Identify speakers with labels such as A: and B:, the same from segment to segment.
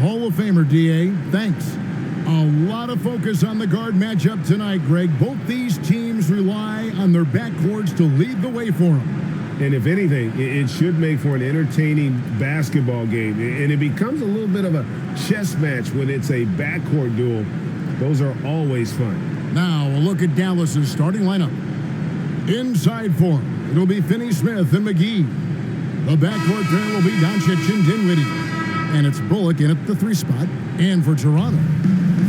A: Hall of Famer, D.A. Thanks. A lot of focus on the guard matchup tonight, Greg. Both these teams rely on their backcourts to lead the way for them.
B: And if anything, it should make for an entertaining basketball game. And it becomes a little bit of a chess match when it's a backcourt duel. Those are always fun.
A: Now, a look at Dallas's starting lineup. Inside for him, it'll be Finney-Smith and McGee. The backcourt pair will be Doncic and Dinwiddie. And it's Bullock in at the 3 spot. And for Toronto,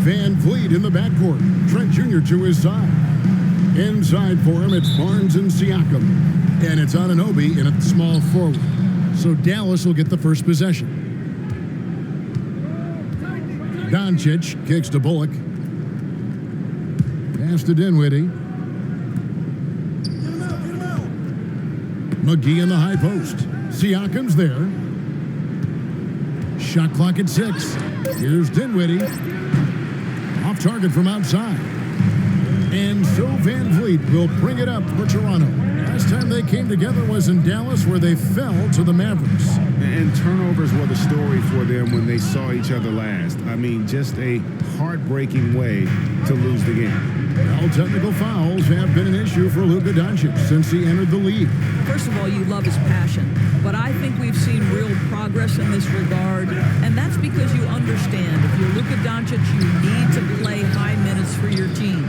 A: Van Vliet in the backcourt. Trent Jr. to his side. Inside for him, it's Barnes and Siakam. And it's Anunoby in at the small forward. So Dallas will get the first possession. Doncic kicks to Bullock. Pass to Dinwiddie. McGee in the high post. Siakam's there. Shot clock at 6. Here's Dinwiddie. Off target from outside. And so Van Vliet will bring it up for Toronto. Last time they came together was in Dallas, where they fell to the Mavericks.
B: And turnovers were the story for them when they saw each other last. I mean, just a heartbreaking way to lose the game.
A: All technical fouls have been an issue for Luka Doncic since he entered the league.
C: First of all, you love his passion, but I think we've seen real progress in this regard, and that's because you understand if you're Luka Doncic, you need to play high minutes for your team.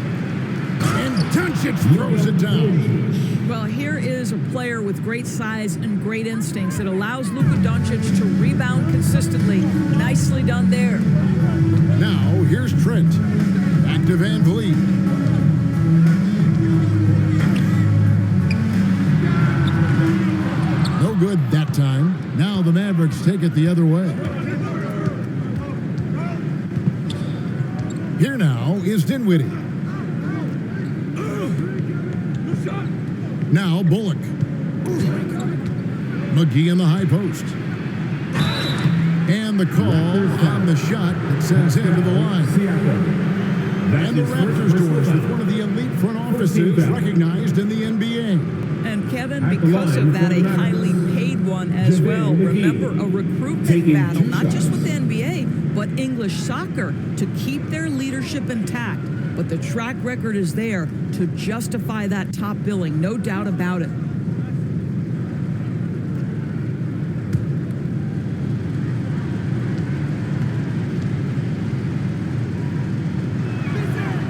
A: And Doncic throws it down.
C: Well, here is a player with great size and great instincts. It allows Luka Doncic to rebound consistently. Nicely done there.
A: Now, here's Trent. Back to Van Vliet. No good that time. Now the Mavericks take it the other way. Here now is Dinwiddie. Now Bullock. McGee in the high post. And the call on the shot that sends him to the line. And the Raptors doors with one of the elite front offices recognized in the NBA.
C: And Kevin, because of that, a highly paid one as well. Remember, a recruitment battle, not just with the NBA, but English soccer, to keep their leadership intact. But the track record is there to justify that top billing, no doubt about it.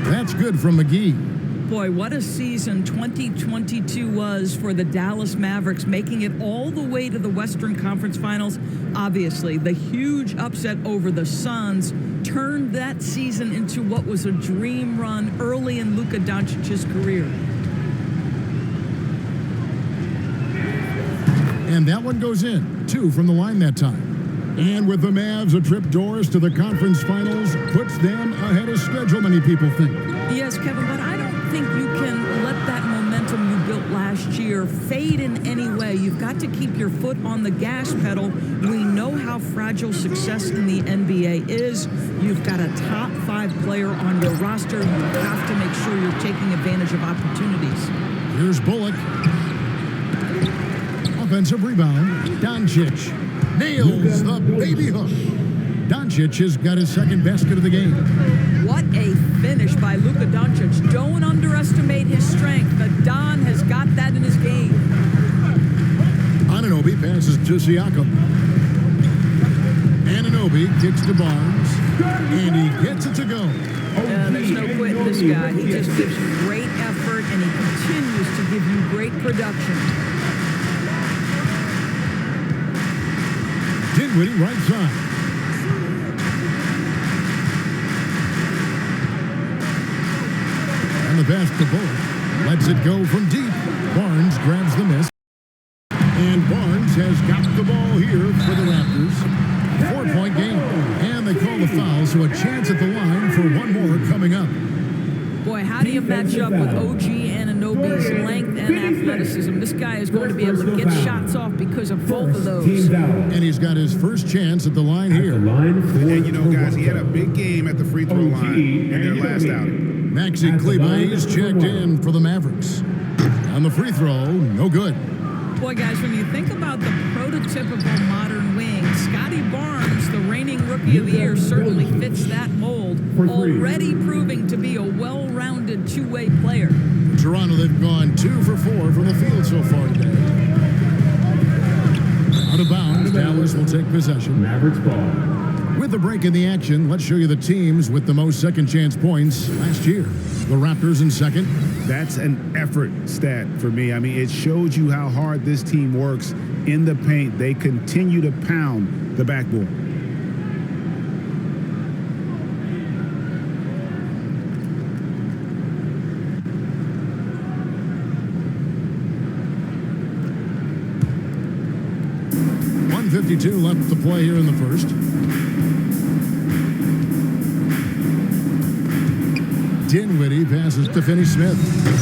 A: That's good from McGee.
C: Boy, what a season 2022 was for the Dallas Mavericks, making it all the way to the Western Conference Finals. Obviously, the huge upset over the Suns turned that season into what was a dream run early in Luka Doncic's career.
A: And that one goes in. 2 from the line that time. And with the Mavs, a trip doors to the conference finals puts them ahead of schedule, many people think.
C: Yes, Kevin, but I don't think you can let that momentum you built last year fade in any way. You've got to keep your foot on the gas pedal. We know how fragile success in the NBA is. You've got a top 5 player on your roster. You have to make sure you're taking advantage of opportunities.
A: Here's Bullock. Offensive rebound. Doncic nails the baby hook. Doncic has got his second basket of the game.
C: What a finish by Luka Doncic. Don't underestimate his strength. The Don has got that in his game.
A: Anunoby passes to Siakam. Anunoby kicks to Barnes. And he gets it to go.
C: There's no quitting this guy. He just gives you great effort, and he continues to give you great production.
A: Dinwiddie right side. And the pass to Bullock. Lets it go from deep. Barnes grabs the miss. And Barnes has got the ball here for the Raptors. 4-point game. And they call the foul, so a chance at the line for one more coming up.
C: Boy, how do you match up with OG Anunoby's length and athleticism? This guy is going to be able to get shots off because of both of those.
A: And he's got his first chance at the line here.
B: And you know, guys, he had a big game at the free throw line in their last outing.
A: Maxi Kleber is checked in for the Mavericks. On the free throw, no good.
C: Boy, guys, when you think about the prototypical modern wing, mean, Scotty Barnes, the reigning Rookie of the Year, certainly fits that mold, already proving to be a well-rounded two-way player.
A: Toronto, they've gone 2 for 4 from the field so far today. Out of bounds, Dallas will take possession.
B: Mavericks ball.
A: With a break in the action, let's show you the teams with the most second chance points last year. The Raptors in second.
B: That's an effort stat for me. I mean, it shows you how hard this team works in the paint. They continue to pound the backboard.
A: .152 left to play here in the first. Dinwiddie passes to Finney-Smith.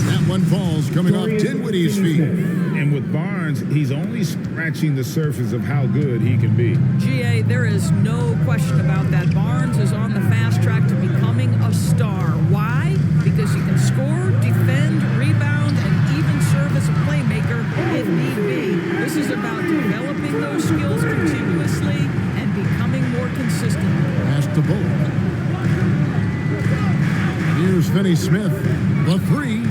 A: That one falls coming off Dinwiddie's feet.
B: And with Barnes, he's only scratching the surface of how good he can be.
C: GA, there is no question about that. Barnes is on the fast track to becoming a star. Why? Because he can score, defend, rebound, and even serve as a playmaker if need be. This is about developing those skills continuously and becoming more consistent.
A: Pass to Bullock. Here's Finney-Smith, the three.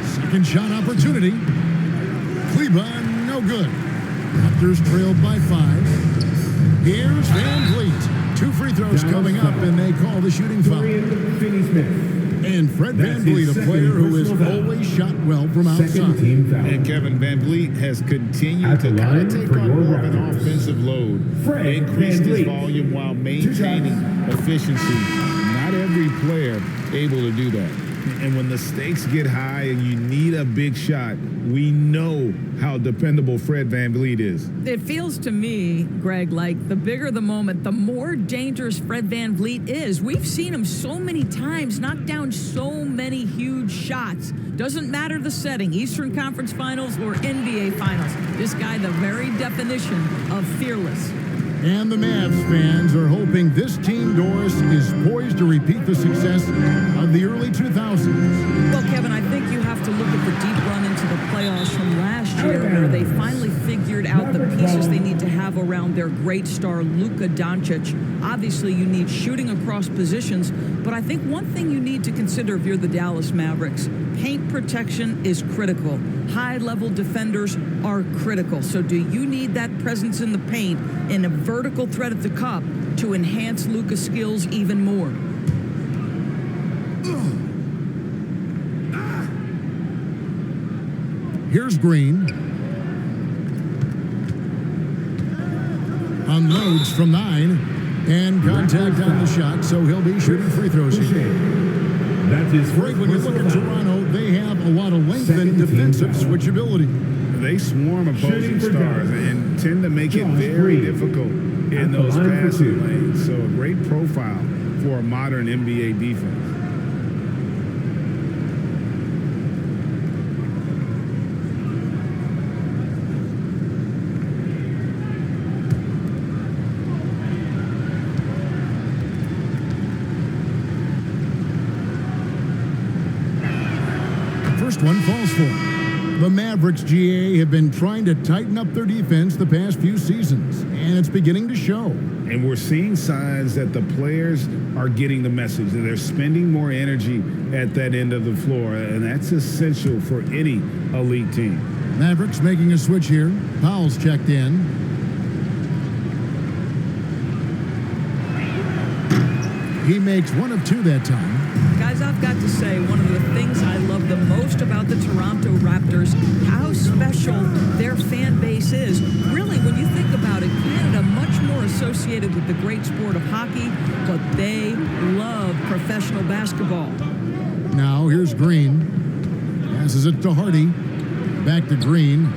A: Second shot opportunity. Kleba, no good. Raptors trailed by 5. Here's Van Vliet. 2 free throws coming up, and they call the shooting foul. And Fred Van Vliet, a player who has always shot well from outside.
B: And Kevin Van Vliet has continued to kind of take on more of an offensive load. Increased his volume while maintaining efficiency. Not every player able to do that. And when the stakes get high and you need a big shot, we know how dependable Fred Van Vliet is.
C: It feels to me, Greg, like the bigger the moment, the more dangerous Fred Van Vliet is. We've seen him so many times knock down so many huge shots. Doesn't matter the setting, Eastern Conference Finals or NBA Finals. This guy, the very definition of fearless.
A: And the Mavs fans are hoping this team, Doris, is poised to repeat the success of the early 2000s.
C: Well, Kevin, I think you have to look at the deep run into the playoffs from last year where they finally figured out the pieces they need to have around their great star, Luka Doncic. Obviously, you need shooting across positions, but I think one thing you need to consider if you're the Dallas Mavericks, paint protection is critical. High-level defenders are critical. So do you need that presence in the paint and a vertical threat at the cup to enhance Luka's skills even more?
A: Here's Green. Unloads from 9. And contact on the shot, so he'll be shooting free throws here.
B: That's his
A: Frank, when you look at Toronto, they have a lot of length and defensive switchability.
B: They swarm opposing stars and tend to make it very difficult in those passing lanes. So a great profile for a modern NBA defense.
A: First one falls for. The Mavericks, GA, have been trying to tighten up their defense the past few seasons, and it's beginning to show.
B: And we're seeing signs that the players are getting the message, that they're spending more energy at that end of the floor, and that's essential for any elite team.
A: Mavericks making a switch here. Powell's checked in. He makes 1 of 2 that time.
C: Guys, I've got to say, one of the things I love the most about the Toronto Raptors, how special their fan base is. Really, when you think about it, Canada much more associated with the great sport of hockey, but they love professional basketball.
A: Now, here's Green. Passes it to Hardy. Back to Green.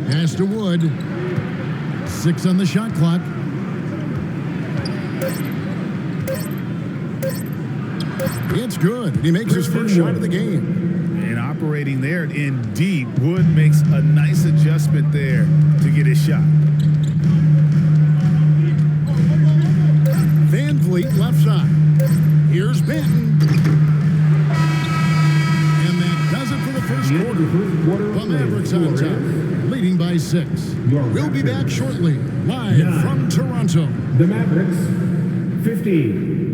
A: Pass to Wood. 6 on the shot clock. It's good. He makes his first shot of the game.
B: And operating there in deep, Wood makes a nice adjustment there to get his shot.
A: Van Vliet left side. Here's Benton. And that does it for the first quarter. The Mavericks on top, leading by 6. We'll be back shortly, live from Toronto.
D: The Mavericks, 15.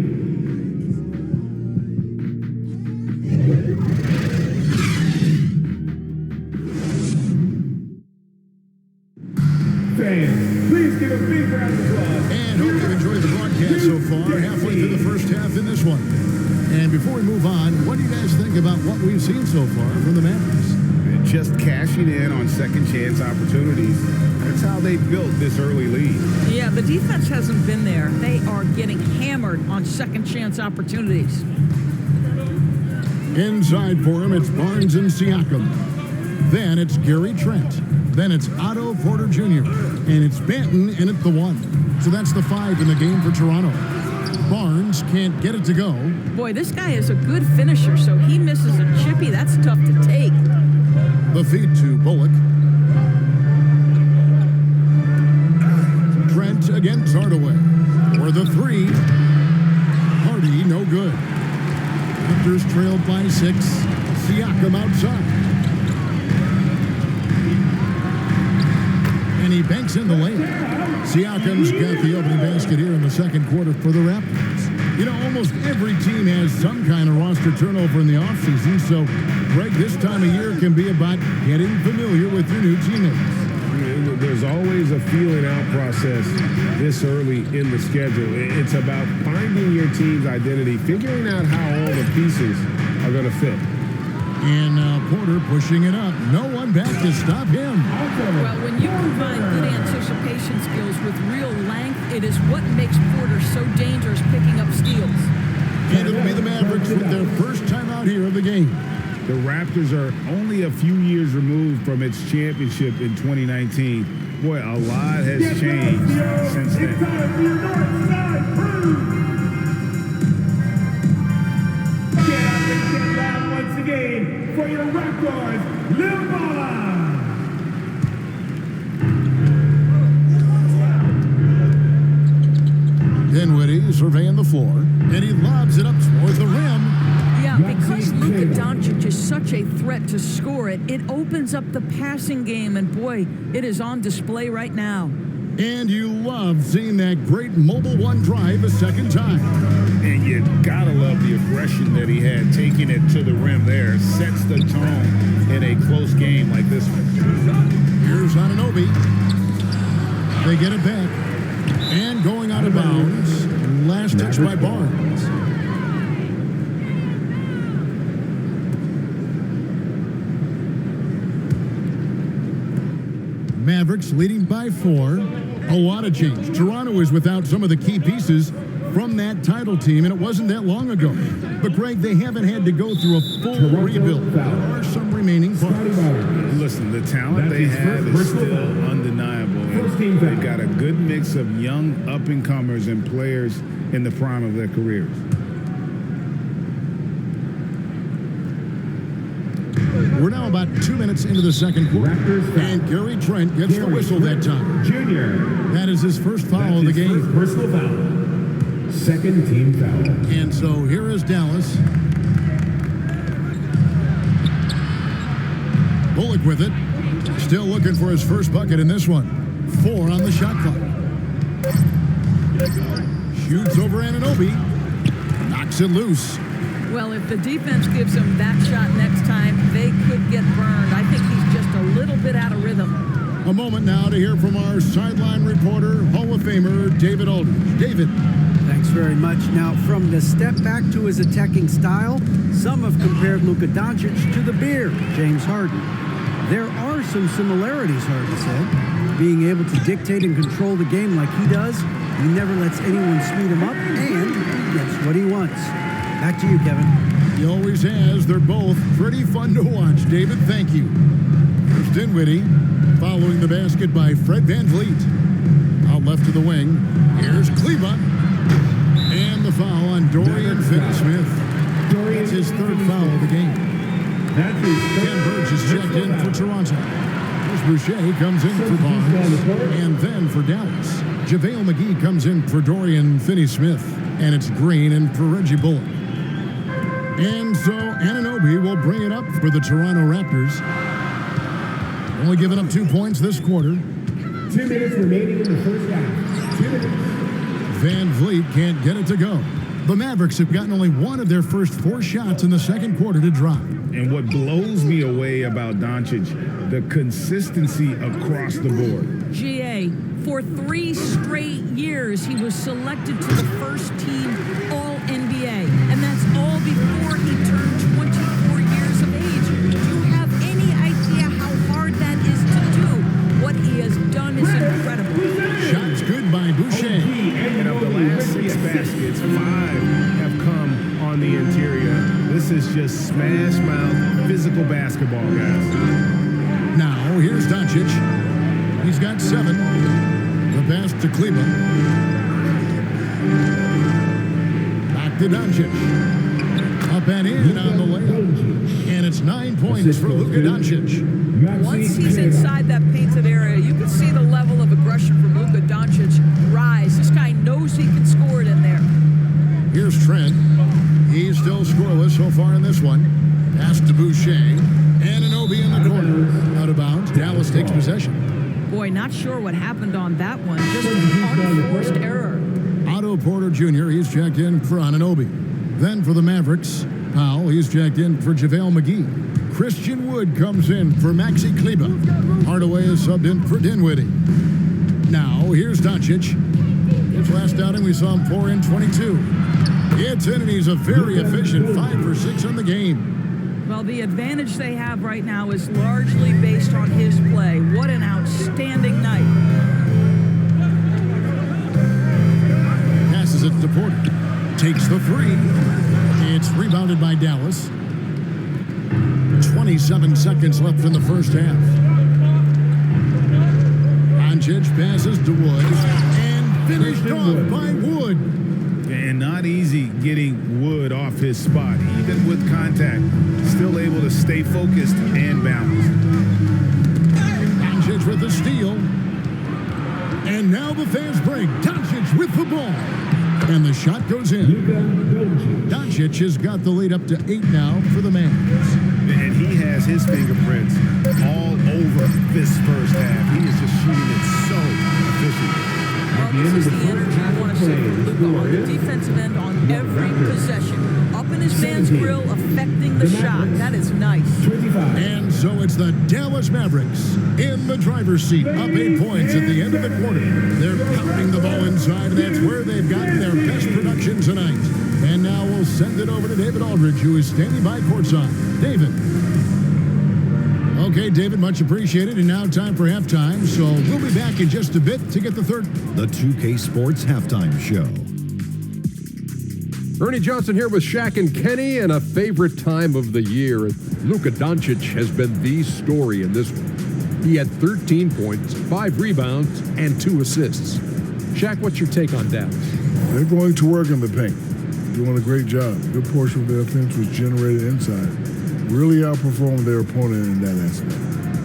D: Fans, please give a big round of applause.
A: And hope you've enjoyed the broadcast so far, halfway through the first half in this one. And before we move on, what do you guys think about what we've seen so far from the Mavericks?
B: Just cashing in on second chance opportunities. That's how they built this early lead.
C: Yeah, the defense hasn't been there. They are getting hammered on second chance opportunities.
A: Inside for him, it's Barnes and Siakam. Then it's Gary Trent. Then it's Otto Porter Jr. And it's Banton in at the 1. So that's the 5 in the game for Toronto. Barnes can't get it to go.
C: Boy, this guy is a good finisher, so he misses a chippy. That's tough to take.
A: The feed to Bullock. Trent against Hardaway. For the 3. Hardy, no good. Raptors trailed by 6. Siakam outside. And he banks in the layup. Siakam's got the opening basket here in the second quarter for the Raptors. You know, almost every team has some kind of roster turnover in the offseason, so, Greg, this time of year can be about getting familiar with your new teammates.
D: There's always a feeling out process this early in the schedule. It's about finding your team's identity, figuring out how all the pieces are going to fit.
A: And Porter pushing it up. No one back to stop him.
C: Well, when you combine good anticipation skills with real length, it is what makes Porter so dangerous picking up steals.
A: And it'll be the Mavericks with their first time out here of the game.
B: The Raptors are only a few years removed from its championship in 2019. Boy, a lot has changed since then.
D: It's time for your North Side crew. Get up and get loud once again for your Raptors, Lil Ball.
A: Dinwiddie surveying the floor, and he lobs it up toward the rim.
C: Yeah, because Luka Doncic is such a threat to score it, it opens up the passing game, and boy, it is on display right now.
A: And you love seeing that great mobile one drive a second time.
B: And you gotta love the aggression that he had, taking it to the rim there. Sets the tone in a close game like this one.
A: Here's Anunoby. They get it back. And going out of bounds. Last touch by Barnes. Mavericks leading by 4. A lot of change. Toronto is without some of the key pieces from that title team, and it wasn't that long ago. But, Greg, they haven't had to go through a full rebuild. There are some remaining parts.
B: Listen, the talent they have is still undeniable. They've got a good mix of young up-and-comers and players in the prime of their careers.
A: We're now about 2 minutes into the second quarter. And Gary Trent gets the whistle that time.
D: Junior.
A: That is his first foul of the game.
D: First personal foul. Second team foul.
A: And so here is Dallas. Bullock with it. Still looking for his first bucket in this one. 4 on the shot clock. Shoots over Anunoby. Knocks it loose.
C: Well, if the defense gives him that shot next time, they could get burned. I think he's just a little bit out of rhythm.
A: A moment now to hear from our sideline reporter, Hall of Famer David Aldridge. David.
E: Thanks very much. Now, from the step back to his attacking style, some have compared Luka Doncic to the Bear, James Harden. There are some similarities, Harden said. Being able to dictate and control the game like he does, he never lets anyone speed him up, and he gets what he wants. Back to you, Kevin.
A: He always has. They're both pretty fun to watch. David, thank you. Here's Dinwiddie following the basket by Fred VanVleet. Out left to the wing. Here's Kleba. And the foul on Dorian Finney-Smith. That's his third foul of the game. Ken Burge is checked in for Toronto. Here's Boucher comes in for Barnes. And then for Dallas, JaVale McGee comes in for Dorian Finney-Smith. And it's Green in for Reggie Bullock. And so Anunoby will bring it up for the Toronto Raptors. Only giving up 2 points this quarter.
D: 2 minutes remaining in the first half. 2 minutes.
A: Van Vliet can't get it to go. The Mavericks have gotten only one of their first 4 shots in the second quarter to drop.
B: And what blows me away about Doncic, the consistency across the board.
C: GA, for 3 straight years, he was selected to the first team All-NBA. And that's all before he turned 24 years of age. Do you have any idea how hard that is to do? What he has done is incredible.
A: Shots good by Boucher.
B: And of the last 6 baskets, 5 have come on the interior. This is just smash mouth physical basketball, guys.
A: Now, here's Doncic. He's got 7. The pass to Kleba. Back to Doncic. Up and in on the layup. And it's 9 points for Luka Doncic.
C: Once he's inside that painted area, you can see the level of aggression from Luka Doncic rise. This guy knows he can score it in there.
A: Here's Trent. He's still scoreless so far in this one. Pass to Boucher. And an OB in the corner. Out of bounds. Dallas takes possession.
C: Boy, not sure what happened on that one. Just an unforced error.
A: Otto Porter Jr., he's checked in for Anunoby. Then for the Mavericks, Powell, he's checked in for JaVale McGee. Christian Wood comes in for Maxi Kleba. Hardaway is subbed in for Dinwiddie. Now, here's Doncic. His last outing, we saw him pour in 22. It's in, and he's a very efficient 5 for 6 on the game.
C: Well, the advantage they have right now is largely based on his play. What an outstanding night.
A: Passes it to Porter. Takes the 3. It's rebounded by Dallas. 27 seconds left in the first half. Doncic passes to Wood. And finished off by Wood.
B: And not easy getting Wood off his spot. Even with contact, still able to stay focused and balanced.
A: Doncic with the steal. And now the fans break. Doncic with the ball. And the shot goes in. Doncic has got the lead up to 8 now for the Mavs.
B: And he has his fingerprints all over this first half. He is just shooting it so efficient.
C: Well, this is the energy you want to see from Luka on the defensive end on every possession. Up in his man's grill, affecting the shot. That is nice.
A: And so it's the Dallas Mavericks in the driver's seat, up 8 points at the end of the quarter. They're pounding the ball inside, and that's where they've gotten their best production tonight. And now we'll send it over to David Aldridge, who is standing by courtside. David. Okay, David, much appreciated. And now time for halftime. So we'll be back in just a bit to get the third.
F: The 2K Sports Halftime Show.
G: Ernie Johnson here with Shaq and Kenny, and a favorite time of the year. Luka Doncic has been the story in this one. He had 13 points, 5 rebounds, and 2 assists. Shaq, what's your take on Dallas?
H: They're going to work in the paint. Doing a great job. A good portion of their offense was generated inside. Really outperformed their opponent in that aspect.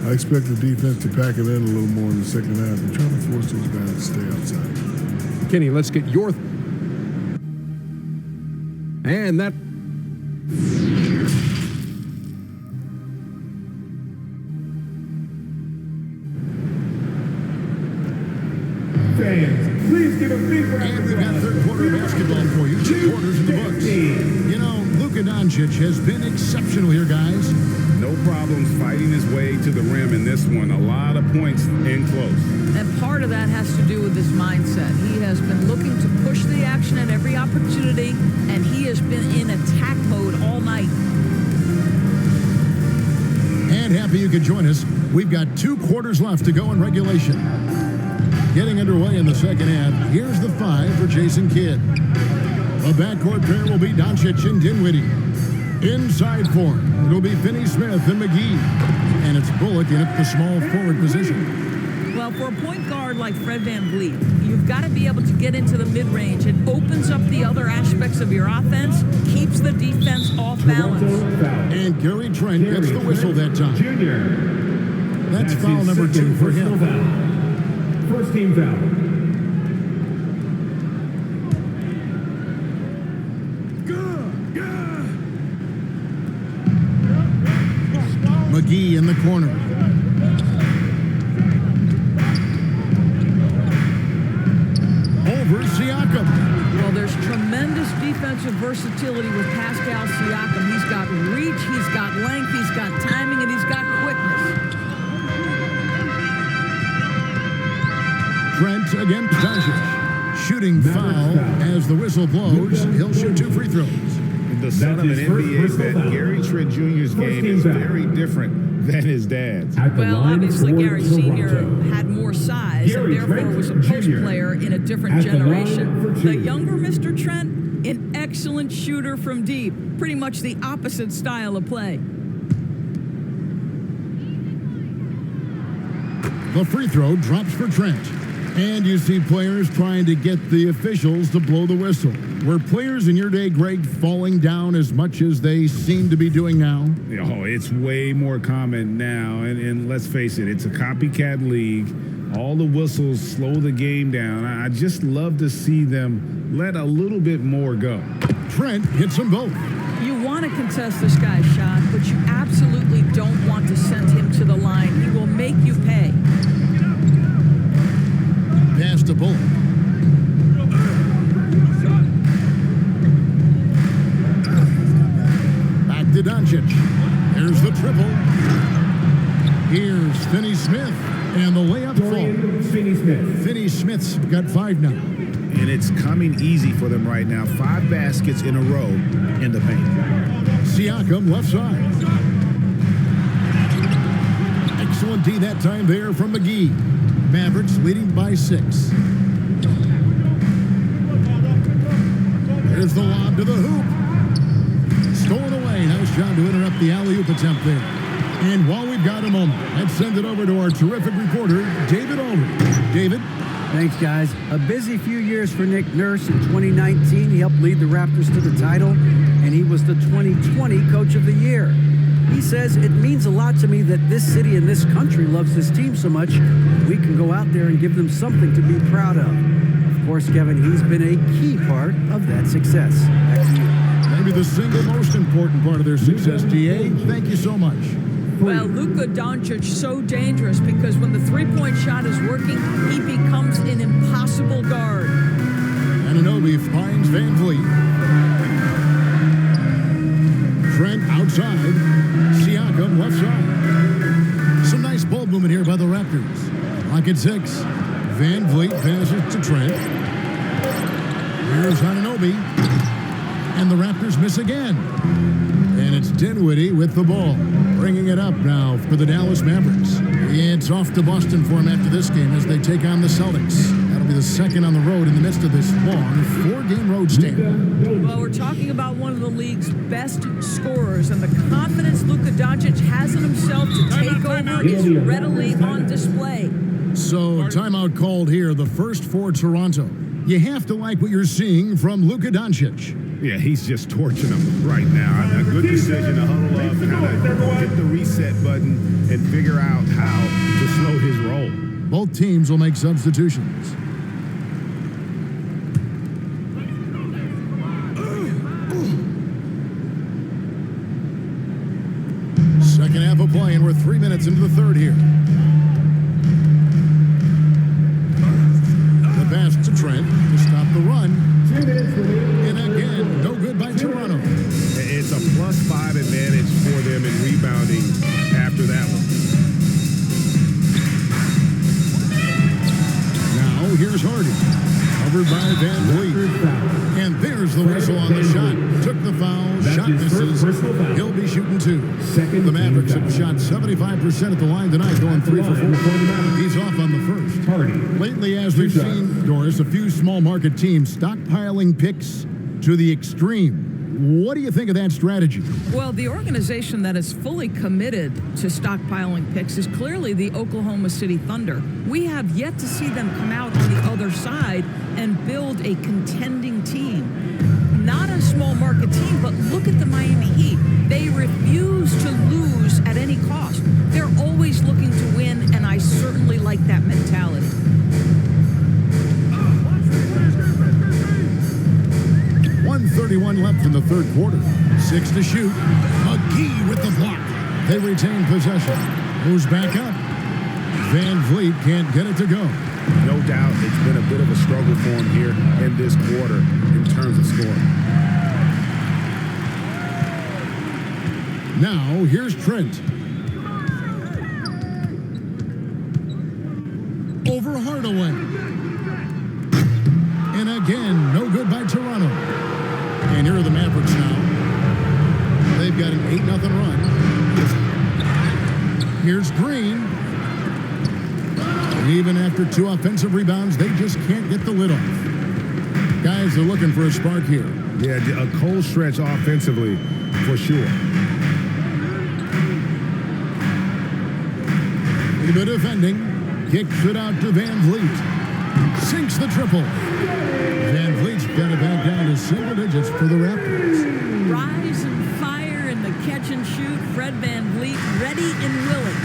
H: I expect the defense to pack it in a little more in the second half and try to force those guys to stay outside.
G: Kenny, let's get your... And that...
D: Fans, please give a big round
A: And we've got third quarter basketball for you. 2 quarters in the books. You know, Luka Doncic has been exceptional here, guys.
B: No problems fighting his way to the rim in this one. A lot of points in close.
C: And part of that has to do with his mindset. He has been looking to push the action at every opportunity, and he has been in attack mode all night.
A: And happy you could join us. We've got 2 quarters left to go in regulation. Getting underway in the second half, here's the 5 for Jason Kidd. The backcourt pair will be Doncic and Dinwiddie. Inside 4, it'll be Finney-Smith and McGee. And it's Bullock in at the small forward position.
C: Well, for a point guard like Fred VanVleet, you've got to be able to get into the mid-range. It opens up the other aspects of your offense, keeps the defense off balance.
A: And Gary Trent gets the whistle that time. That's foul number 2 for him.
D: First team foul.
A: McGee in the corner.
C: there's tremendous defensive versatility with Pascal Siakam. He's got reach, he's got length, he's got timing, and he's got quickness.
A: Trent against Doncic. Shooting foul as the whistle blows. He'll shoot 2 free throws.
B: The son of an NBA vet, Gary Trent Jr.'s game is very different than his dad's.
C: Well, obviously Gary Sr. had more size and therefore was a post player in a different generation. The younger Mr. Trent, an excellent shooter from deep. Pretty much the opposite style of play.
A: The free throw drops for Trent. And you see players trying to get the officials to blow the whistle. Were players in your day, Greg, falling down as much as they seem to be doing now?
B: Oh, it's way more common now. And let's face it, it's a copycat league. All the whistles slow the game down. I just love to see them let a little bit more go.
A: Trent hits them both.
C: You want to contest this guy's shot, but you absolutely don't want to send him to the line. He will make you pay.
A: Pass to Bullock. Back to Doncic. Here's the triple. Here's Finney-Smith. And the layup falls.
D: Finney-Smith.
A: Finney-Smith's got 5 now.
B: And it's coming easy for them right now. 5 baskets in a row in the paint.
A: Siakam left side. Excellent D that time there from McGee. Mavericks leading by 6. There's the lob to the hoop. Stolen away. Nice job to interrupt the alley-oop attempt there. And while we've got a moment, let's send it over to our terrific reporter, David Aldridge. David?
E: Thanks, guys. A busy few years for Nick Nurse. In 2019, he helped lead the Raptors to the title, and he was the 2020 Coach of the Year. He says, it means a lot to me that this city and this country loves this team so much, we can go out there and give them something to be proud of. Of course, Kevin, he's been a key part of that success. Back to you.
A: Maybe the single most important part of their success, DA. Thank you so much.
C: Well, Luka Doncic so dangerous because when the three-point shot is working, he becomes an impossible guard.
A: Anunoby finds Van Vliet. Trent outside. Siakam left side. Some nice ball movement here by the Raptors. Clock at 6. Van Vliet passes to Trent. Here's Anunoby. And the Raptors miss again. And it's Dinwiddie with the ball. Bringing it up now for the Dallas Mavericks. It's off to Boston for him after this game as they take on the Celtics. That'll be the second on the road in the midst of this long 4-game road stand.
C: Well, we're talking about one of the league's best scorers, and the confidence Luka Doncic has in himself to take over is readily on display.
A: So, timeout called here, the first for Toronto. You have to like what you're seeing from Luka Doncic.
B: Yeah, he's just torching them right now. A good decision to huddle up and kind of hit the reset button and figure out how to slow his roll.
A: Both teams will make substitutions. Second half of play, and we're 3 minutes into the third here. The pass to Trent to stop the run. And again, no good by Toronto.
B: It's a +5 advantage for them in rebounding after that one.
A: Now here's Hardy. Covered by Van Vliet. And there's the whistle on the shot. Took the foul. Shot misses. He'll be shooting 2. The Mavericks have shot 75% at the line tonight, going 3 for 4. He's off on the first. Lately, as we've seen, Doris, a few small market teams stockpiling picks to the extreme. What do you think of that strategy?
C: Well, the organization that is fully committed to stockpiling picks is clearly the Oklahoma City Thunder. We have yet to see them come out on the other side and build a contending team. Not a small market team, but look at the Miami Heat. They refuse to lose at any cost. They're always looking to win, and I certainly like that mentality.
A: 1:31 left in the third quarter. 6 to shoot. McGee with the block. They retain possession. Moves back up. Van Vliet can't get it to go.
B: No doubt it's been a bit of a struggle
D: for him here in this quarter in terms of scoring.
A: Now, here's Trent. Over Hardaway. And again, no good by Toronto. And here are the Mavericks now. They've got an 8-0 run. Here's Green. And even after 2 offensive rebounds, they just can't get the lid off. Guys are looking for a spark here.
D: Yeah, a cold stretch offensively for sure.
A: Kleber defending. Kicks it out to Van Vliet. Sinks the triple. Van Vliet's got it back down to single digits for the Raptors.
C: Rise and fire in the catch and shoot. Fred Van Vliet ready and willing.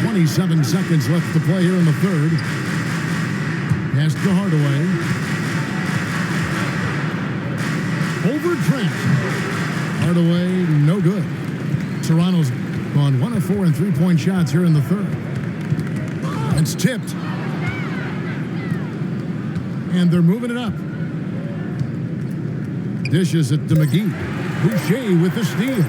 A: 27 seconds left to play here in the third. Pass to Hardaway. Over Trent. Hardaway, no good. Toronto's gone 1 of 4 in three-point shots here in the third. It's tipped. And they're moving it up. Dishes it to McGee. Boucher with the steal.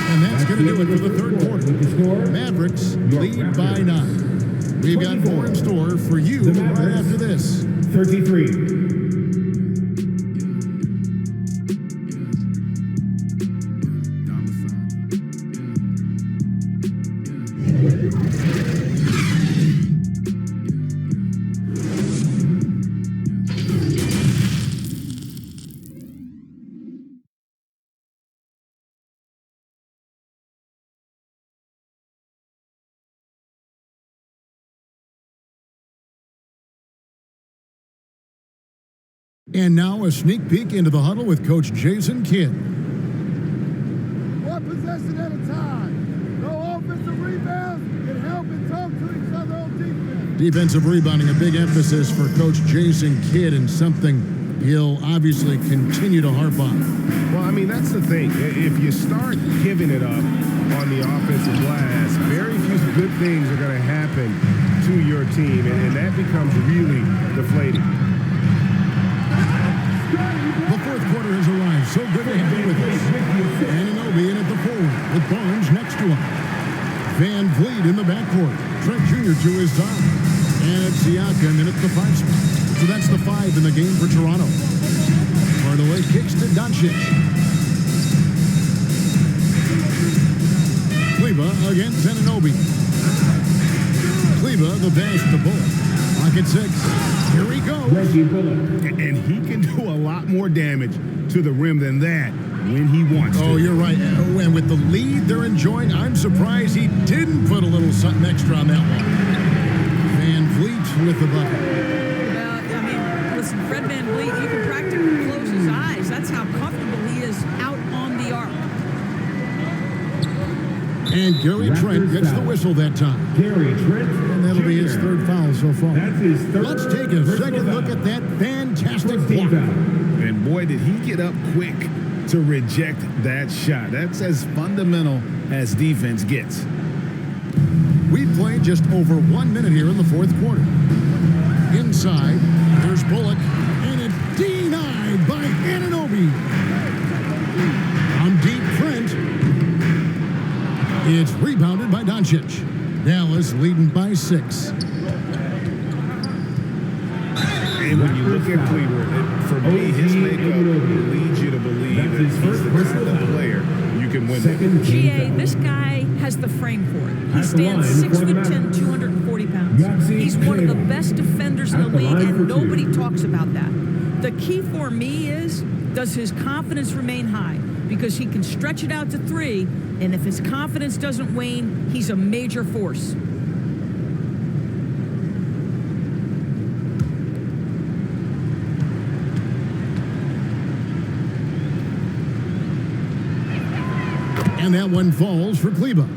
A: And that's going to do it for the third quarter. Mavericks lead by 9. We've got more in store for you right after this.
D: 33.
A: And now a sneak peek into the huddle with Coach Jason Kidd.
H: One possession at a time. No offensive rebounds and help and talk to each other on defense.
A: Defensive rebounding, a big emphasis for Coach Jason Kidd, and something he'll obviously continue to harp on.
D: Well, I mean, that's the thing. If you start giving it up on the offensive glass, very few good things are going to happen to your team, and that becomes really deflating.
A: The fourth quarter has arrived. So good to have you with us. Anunoby in at the forward with Barnes next to him. Van Vliet in the backcourt. Trent Jr. to his side. And it's Siakam in at the 5 spot. So that's the 5 in the game for Toronto. Hardaway kicks to Doncic. Kleber against Anunoby. Kleber the pass to Bullock. Pocket 6. Here he goes.
D: And he can do a lot more damage to the rim than that when he wants to.
A: Oh, you're right. And with the lead they're enjoying, I'm surprised he didn't put a little something extra on that one. Van Vliet with the bucket.
C: Well, I mean, listen, Fred Van Vliet, you can practically close his eyes. That's how comfortable he is out on the arc.
A: And Gary Trent gets the whistle that time.
D: Gary Trent.
A: And that'll be his third foul so far.
D: That's his third.
A: Let's take a second look at that fantastic block.
B: And boy, did he get up quick to reject that shot. That's as fundamental as defense gets.
A: We've played just over 1 minute here in the fourth quarter. Inside, there's Bullock, and it's denied by Anunoby. On deep, Trent. It's rebounded by Doncic. Dallas leading by 6.
B: And when you look at Kleber, for me, his makeup leads you to believe that he's the kind of player you can win with.
C: GA, this guy has the frame for it. He stands 6'10", 240 pounds. He's one of the best defenders in the league, and nobody talks about that. The key for me is, does his confidence remain high? Because he can stretch it out to 3, and if his confidence doesn't wane, he's a major force.
A: And that one falls for Kleber.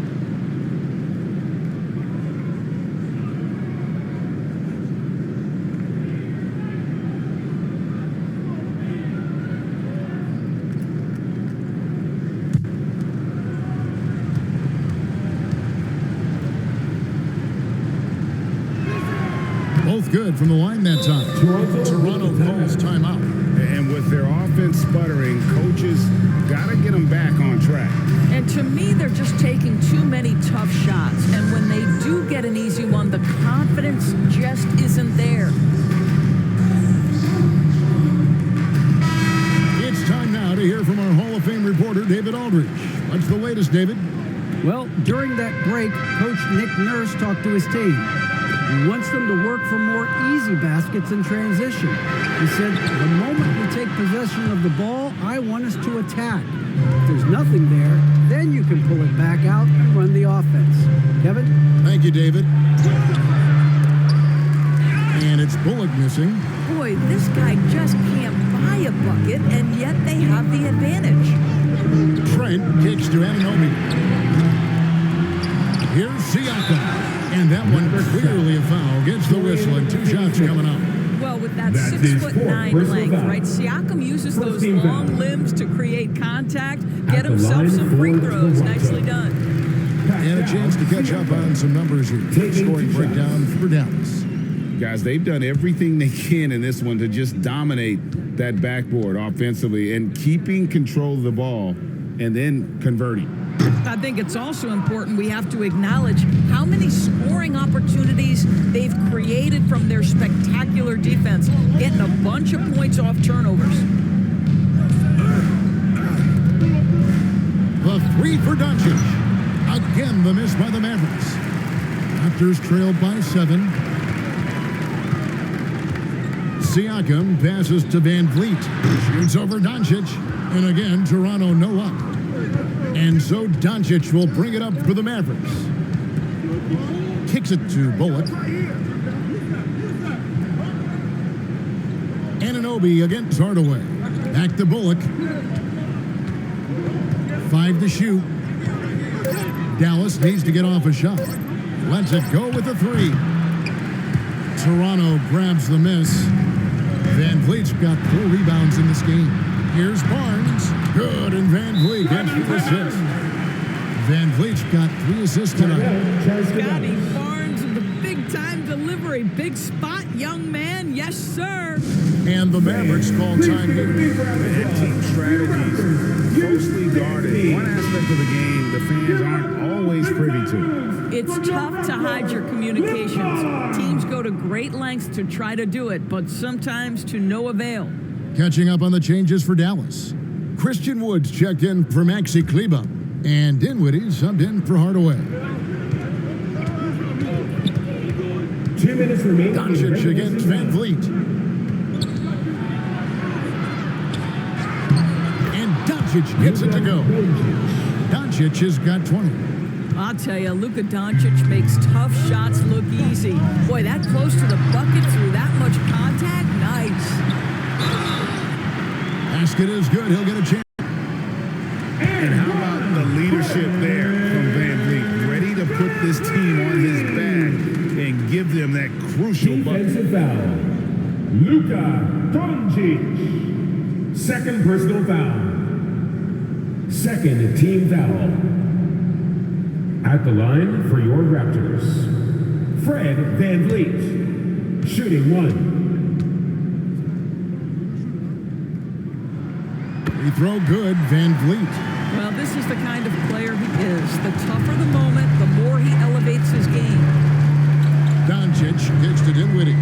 A: Both good from the line that time. Toronto calls timeout.
B: And with their offense sputtering, coaches got to get them back on track.
C: And to me, they're just taking too many tough shots. And when they do get an easy one, the confidence just isn't there.
A: It's time now to hear from our Hall of Fame reporter, David Aldridge. What's the latest, David?
E: Well, during that break, Coach Nick Nurse talked to his team. He wants them to work for more easy baskets in transition. He said, the moment we take possession of the ball, I want us to attack. If there's nothing there, then you can pull it back out and run the offense. Kevin?
A: Thank you, David. And it's Bullock missing.
C: Boy, this guy just can't buy a bucket, and yet they have the advantage.
A: Trent kicks to Anunoby. Here's Siakam. And that one clearly a foul. Gets the whistle and 2 shots coming up.
C: Well, with that 6'9" length, right? Siakam uses those long limbs to create contact, get himself some free throws. Nicely done.
A: And a chance to catch up on some numbers here. Scoring breakdown for Dallas.
B: Guys, they've done everything they can in this one to just dominate that backboard offensively and keeping control of the ball and then converting.
C: I think it's also important we have to acknowledge how many scoring opportunities they've created from their spectacular defense, getting a bunch of points off turnovers.
A: The 3 for Doncic. Again, the miss by the Mavericks. Raptors trailed by 7. Siakam passes to Van Vliet. Shoots over Doncic. And again, Toronto no up. And so Doncic will bring it up for the Mavericks. Kicks it to Bullock. Anunoby against Hardaway. Back to Bullock. 5 to shoot. Dallas needs to get off a shot. Lets it go with the 3. Toronto grabs the miss. Van Vliet's got 4 rebounds in this game. Here's Barnes. Good, and Van Vliet gets the assist. Van Vliet's got 3 assists tonight.
C: Scotty Barnes with the big-time delivery. Big spot, young man. Yes, sir.
A: And the Mavericks call time here.
B: And team strategies closely guarded. One aspect of the game the fans aren't always privy to.
C: It's tough to hide your communications. Teams go to great lengths to try to do it, but sometimes to no avail.
A: Catching up on the changes for Dallas. Christian Woods checked in for Maxi Kleba. And Dinwiddie subbed in for Hardaway.
I: 2 minutes remaining.
A: Doncic against Van Vliet. And Doncic gets it to go. Doncic has got 20.
C: I'll tell you, Luka Doncic makes tough shots look easy. Boy, that close to the bucket through that much contact, nice.
A: Basket is good. He'll get a chance.
B: And how about the leadership there from Van Vliet? Ready to put this team on his back and give them that crucial bucket.
I: Defensive foul. Luka Doncic. Second personal foul. Second team foul. At the line for your Raptors, Fred Van Vliet. Shooting 1.
A: Free throw good, Van Vliet.
C: Well, this is the kind of player he is. The tougher the moment, the more he elevates his game.
A: Doncic kicks to Dinwiddie.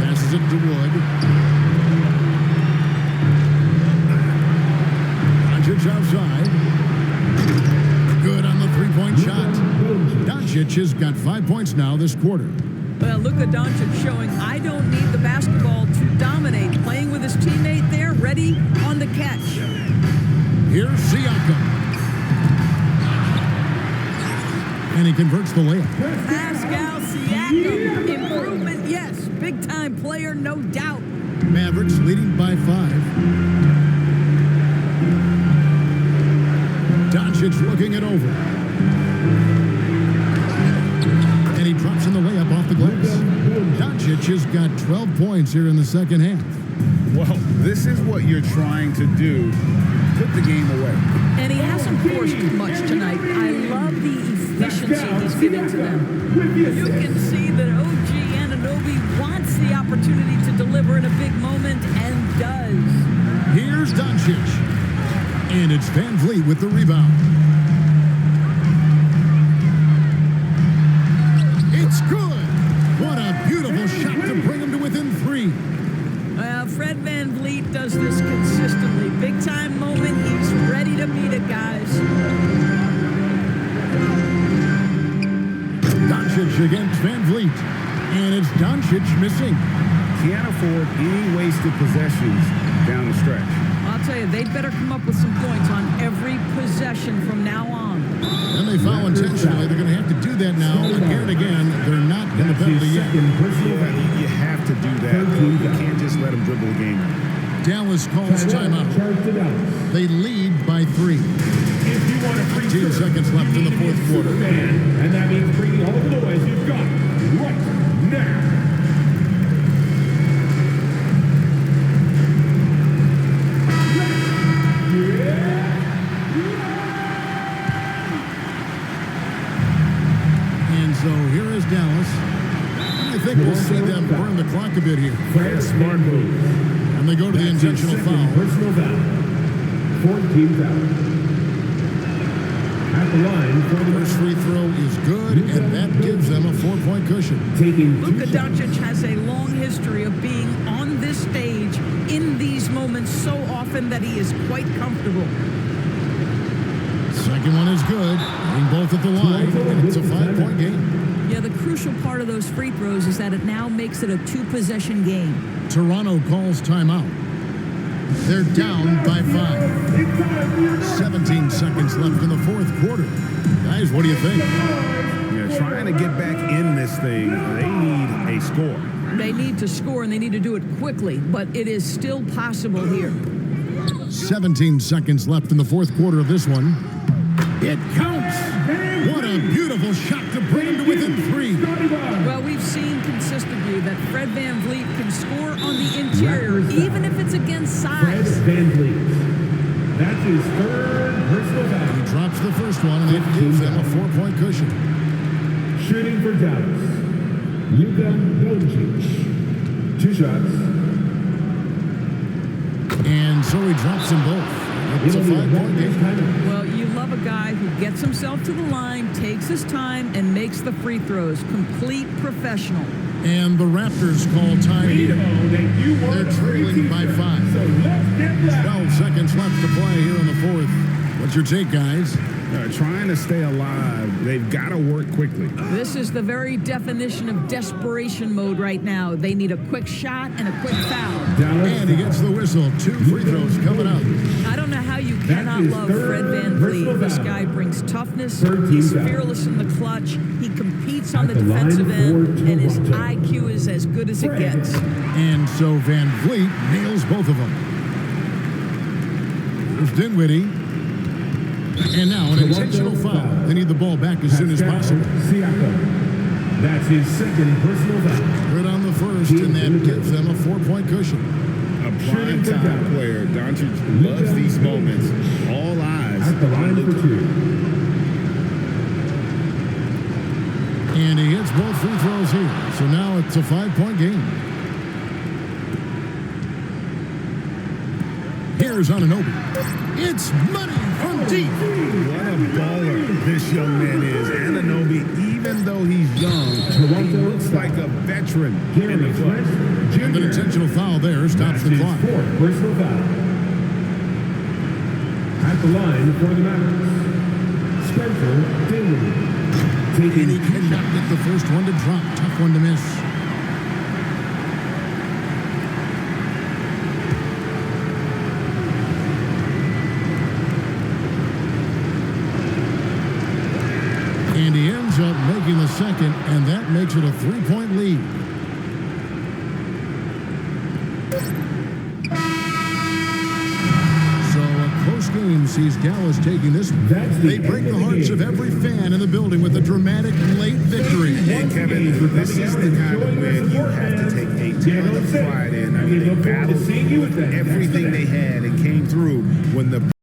A: Passes it to Wood. Doncic outside. Good on the three-point shot. Doncic has got 5 points now this quarter.
C: Well, Luka Doncic showing I don't need the basketball to dominate. Playing with his teammate there, ready on the catch.
A: Here's Siakam. And he converts the layup.
C: Pascal Siakam. Improvement, yes. Big-time player, no doubt.
A: Mavericks leading by 5. Doncic looking it over. And he drops in the layup off the glass. Doncic has got 12 points here in the second half.
B: Well, this is what you're trying to do. Put the game away.
C: And he hasn't forced much tonight. I love love the efficiency he's giving to them. You can see that OG Anunoby wants the opportunity to deliver in a big moment and does.
A: Here's Doncic. And it's Van Vliet with the rebound. It's good. What a beautiful shot to bring him to within 3.
C: Well, Fred Van Vliet does this consistently. Big time moment, he's ready to meet it, guys.
A: Doncic against Van Vliet. And it's Doncic missing.
D: Can't afford any wasted possessions down the stretch.
C: I'll tell you, they better come up with some points on every possession from now on.
A: And they foul intentionally. They're going to have to do that now again and again. They're not in the penalty yet.
D: Yeah, you have to do that. You can't just let them dribble a game.
A: Dallas calls timeout. They lead by 3. 15 seconds left in the fourth quarter.
I: And that means bringing all the noise you've got right now.
A: So here is Dallas. I think we'll see them burn the clock a bit here.
D: Smart move.
A: And they go to the intentional foul.
I: Personal foul. 14 foul. At the line for the
A: first free throw is good, and that gives them a 4-point cushion.
C: Luka Doncic has a long history of being on this stage in these moments so often that he is quite comfortable.
A: Second one is good. Hitting both at the line, and it's a 5-point game.
C: Yeah, the crucial part of those free throws is that it now makes it a 2-possession game.
A: Toronto calls timeout. They're down by 5. 17 seconds left in the fourth quarter. Guys, what do you think?
D: Yeah, trying to get back in this thing, they need a score.
C: They need to score, and they need to do it quickly, but it is still possible here.
A: 17 seconds left in the fourth quarter of this one. It counts. What a beautiful shot to bring him to within 3.
C: Well, we've seen consistently that Fred Van Vliet can score on the interior, even if it's against size.
I: Fred Van Vliet. That's his third personal foul.
A: He drops the first one, and it gives them a 4-point cushion.
I: Shooting for Dallas, Luka Doncic. 2 shots.
A: And so he drops them both. It's a 5-point game.
C: Well, you love a guy who gets himself to the line, takes his time, and makes the free throws. Complete professional.
A: And the Raptors call time here. They're trailing by 5. 12 seconds left to play here in the fourth. What's your take, guys?
D: Trying to stay alive. They've got to work quickly.
C: This is the very definition of desperation mode right now. They need a quick shot and a quick foul.
A: And he gets the whistle. 2 free throws coming up.
C: I don't know how you cannot love Fred Van Vliet. This guy brings toughness. He's fearless in the clutch. He competes on the defensive end, and his IQ is as good as it gets.
A: And so Van Vliet nails both of them. Here's Dinwiddie. And now an intentional foul. They need the ball back as soon as possible.
I: That's his second personal foul.
A: Good on the first, and that gives them a 4-point cushion.
B: A prime-time player. Doncic loves these moments. All eyes
I: at the line for 2.
A: And he hits both free throws here. So now it's a 5-point game. Here's Anunoby. It's money from deep.
D: What a baller this young man is. Anunoby, even though he's young, he looks like a veteran in the clutch.
A: And an intentional foul there stops the clock.
I: Fourth personal foul. At the line for the Mavericks, Spencer Dinwiddie.
A: And he cannot get the first one to drop. Tough one to miss. And he ends up making the second, and that makes it a 3-point lead. So a close game sees Dallas taking this one. They break the hearts of every fan in the building with a dramatic late victory.
D: And Kevin, this is the kind of win you have to take a ton of pride in. I mean, they battled with everything they had and came through when the